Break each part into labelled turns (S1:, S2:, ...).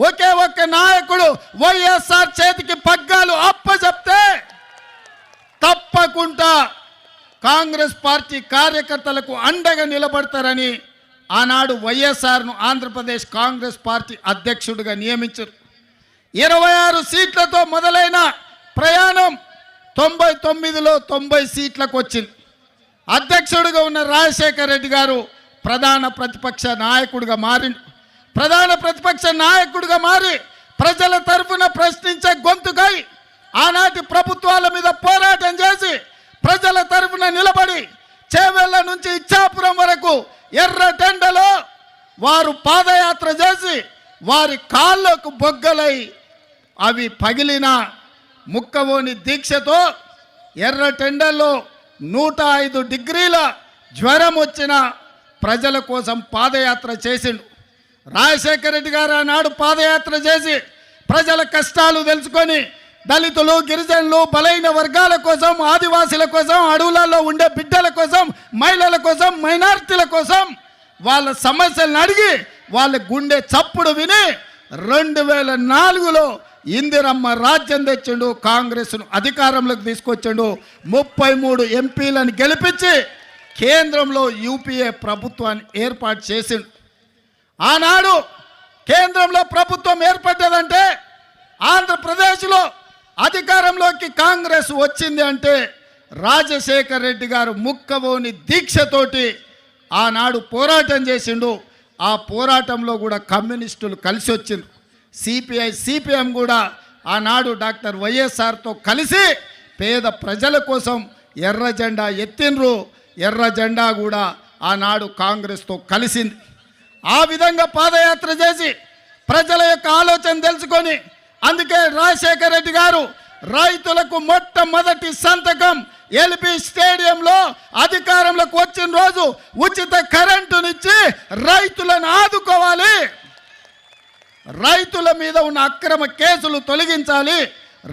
S1: ఒకే ఒక్క నాయకుడు వైఎస్ఆర్ చేతికి పగ్గాలు అప్పచెప్తే తప్పకుండా కాంగ్రెస్ పార్టీ కార్యకర్తలకు అండగా నిలబడతారని ఆనాడు వైఎస్ఆర్ను ఆంధ్రప్రదేశ్ కాంగ్రెస్ పార్టీ అధ్యక్షుడిగా నియమించారు. 26 సీట్లతో మొదలైన ప్రయాణం 99లో 90 సీట్లకు వచ్చింది. అధ్యక్షుడిగా ఉన్న రాజశేఖర రెడ్డి గారు ప్రధాన ప్రతిపక్ష నాయకుడిగా మారిండు. ప్రధాన ప్రతిపక్ష నాయకుడిగా మారి ప్రజల తరఫున ప్రశ్నించే గొంతుకై ఆనాటి ప్రభుత్వాల మీద పోరాటం చేసి ప్రజల తరఫున నిలబడి చేవెళ్ళ నుంచి ఇచ్చాపురం వరకు ఎర్రటెండలో వారు పాదయాత్ర చేసి వారి కాళ్ళకు బొగ్గలై అవి పగిలిన ముక్కవోని దీక్షతో ఎర్రటెండల్లో 105 డిగ్రీల జ్వరం వచ్చిన ప్రజల కోసం పాదయాత్ర చేసిండు. రాజశేఖర రెడ్డి గారు ఆనాడు పాదయాత్ర చేసి ప్రజల కష్టాలు తెలుసుకొని దళితులు, గిరిజనులు, బలైన వర్గాల కోసం, ఆదివాసీల కోసం, అడవులలో ఉండే బిడ్డల కోసం, మహిళల కోసం, మైనారిటీల కోసం వాళ్ళ సమస్యలను అడిగి వాళ్ళ గుండె చప్పుడు విని 2004లో ఇందిరమ్మ రాజ్యం తెచ్చిండు. కాంగ్రెస్ను అధికారంలోకి తీసుకొచ్చిండు. 33 ఎంపీలను గెలిపించి కేంద్రంలో యూపీఏ ప్రభుత్వాన్ని ఏర్పాటు చేసిండు. ఆనాడు కేంద్రంలో ప్రభుత్వం ఏర్పడ్డదంటే ఆంధ్రప్రదేశ్లో అధికారంలోకి కాంగ్రెస్ వచ్చింది అంటే రాజశేఖర రెడ్డి గారు ముక్కవోని దీక్షతోటి ఆనాడు పోరాటం చేసిండు. ఆ పోరాటంలో కూడా కమ్యూనిస్టులు కలిసి వచ్చిండ్రు. సిపిఐ, సిపిఎం కూడా ఆనాడు డాక్టర్ వైఎస్ఆర్తో కలిసి పేద ప్రజల కోసం ఎర్ర జెండా ఎత్తిండ్రు. ఎర్ర జెండా కూడా ఆనాడు కాంగ్రెస్తో కలిసింది. ఆ విధంగా పాదయాత్ర చేసి ప్రజల యొక్క ఆలోచన తెలుసుకొని అందుకే రాజశేఖర రెడ్డి గారు రైతులకు మొట్టమొదటి సంతకం ఎల్బీ స్టేడియంలో అధికారంలోకి వచ్చిన రోజు ఉచిత కరెంటునిచ్చి రైతులను ఆదుకోవాలి, రైతుల మీద ఉన్న అక్రమ కేసులు తొలగించాలి,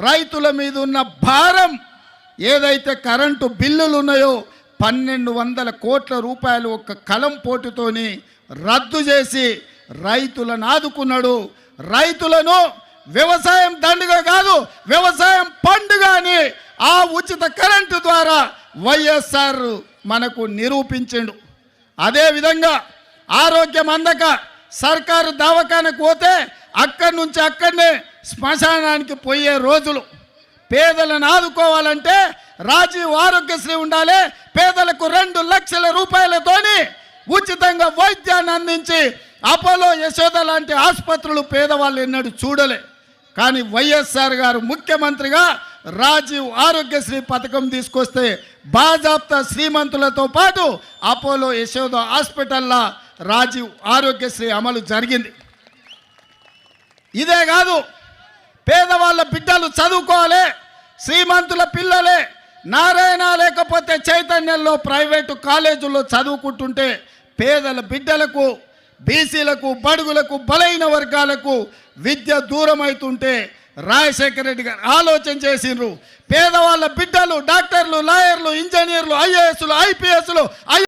S1: రైతుల మీద ఉన్న భారం ఏదైతే కరెంటు బిల్లులు ఉన్నాయో 1200 కోట్ల రూపాయలు ఒక్క కలం పోటుతోని రద్దు చేసి రైతులను ఆదుకున్నాడు. రైతులను వ్యవసాయం దండుగ కాదు, వ్యవసాయం పండుగ అని ఆ ఉచిత కరెంటు ద్వారా వైఎస్ఆర్ మనకు నిరూపించిండు. అదేవిధంగా ఆరోగ్యం అందక సర్కారు దవాఖానకు పోతే అక్కడి నుంచి అక్కడనే శ్మశానానికి పోయే రోజులు. పేదలను ఆదుకోవాలంటే రాజీవ్ ఆరోగ్యశ్రీ ఉండాలి. పేదలకు 2 లక్షల రూపాయలతోని ఉచితంగా వైద్యాన్ని అందించి అపోలో, యశోద లాంటి ఆసుపత్రులు పేదవాళ్ళు ఎన్నడూ చూడలే. కానీ వైఎస్ఆర్ గారు ముఖ్యమంత్రిగా రాజీవ్ ఆరోగ్యశ్రీ పథకం తీసుకొస్తే బాజాప్తా శ్రీమంతులతో పాటు అపోలో, యశోద హాస్పిటల్లో రాజీవ్ ఆరోగ్యశ్రీ అమలు జరిగింది. ఇదే కాదు, పేదవాళ్ళ బిడ్డలు చదువుకోవాలి, శ్రీమంతుల పిల్లలే నారాయణ లేకపోతే చైతన్యంలో ప్రైవేటు కాలేజీల్లో చదువుకుంటుంటే పేదల బిడ్డలకు, బీసీలకు, బడుగులకు, బలైన వర్గాలకు విద్య దూరం అవుతుంటే రాజశేఖర రెడ్డి గారు ఆలోచన చేసిండ్రు. పేదవాళ్ళ బిడ్డలు డాక్టర్లు, లాయర్లు, ఇంజనీర్లు, ఐఏఎస్లు, ఐపీఎస్లు